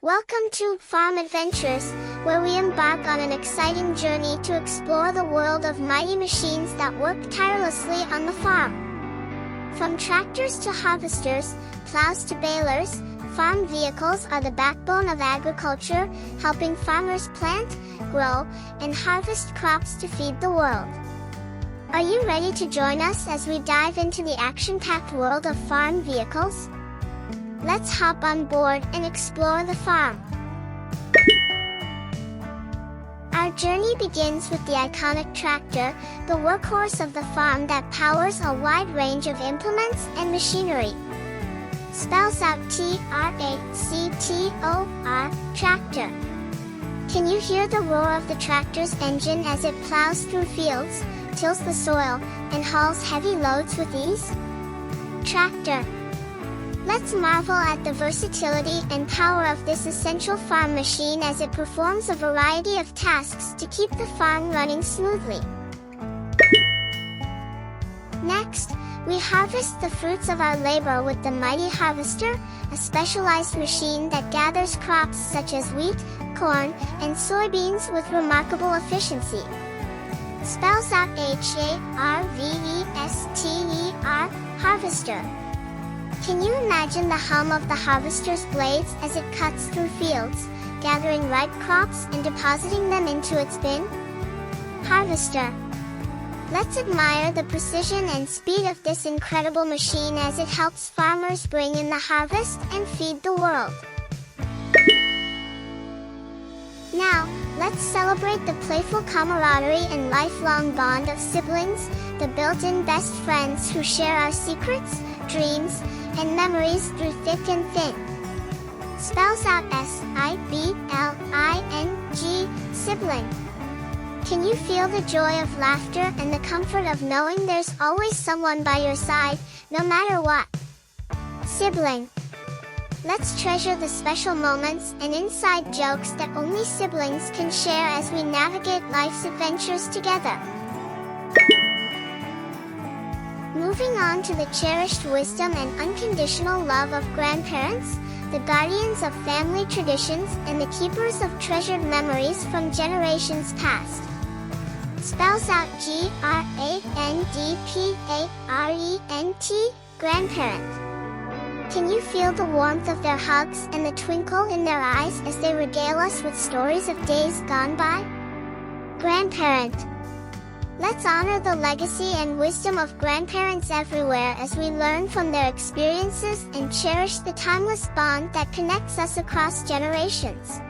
Welcome to Farm Adventures, where we embark on an exciting journey to explore the world of mighty machines that work tirelessly on the farm. From tractors to harvesters, plows to balers, farm vehicles are the backbone of agriculture, helping farmers plant, grow, and harvest crops to feed the world. Are you ready to join us as we dive into the action-packed world of farm vehicles? Let's hop on board and explore the farm. Our journey begins with the iconic tractor, the workhorse of the farm that powers a wide range of implements and machinery. Spells out T-R-A-C-T-O-R, tractor. Can you hear the roar of the tractor's engine as it plows through fields, tills the soil, and hauls heavy loads with ease? Tractor. Let's marvel at the versatility and power of this essential farm machine as it performs a variety of tasks to keep the farm running smoothly. Next, we harvest the fruits of our labor with the mighty harvester, a specialized machine that gathers crops such as wheat, corn, and soybeans with remarkable efficiency. Spells out H-A-R-V-E-S-T-E-R, harvester. Can you imagine the hum of the harvester's blades as it cuts through fields, gathering ripe crops and depositing them into its bin? Harvester. Let's admire the precision and speed of this incredible machine as it helps farmers bring in the harvest and feed the world. Now, let's celebrate the playful camaraderie and lifelong bond of siblings, the built-in best friends who share our secrets, dreams, and memories through thick and thin. Spells out S-I-B-L-I-N-G, sibling. Can you feel the joy of laughter and the comfort of knowing there's always someone by your side, no matter what? Sibling. Let's treasure the special moments and inside jokes that only siblings can share as we navigate life's adventures together. Moving on to the cherished wisdom and unconditional love of grandparents, the guardians of family traditions and the keepers of treasured memories from generations past. Spells out G-R-A-N-D-P-A-R-E-N-T, grandparent. Can you feel the warmth of their hugs and the twinkle in their eyes as they regale us with stories of days gone by? Grandparent. Let's honor the legacy and wisdom of grandparents everywhere as we learn from their experiences and cherish the timeless bond that connects us across generations.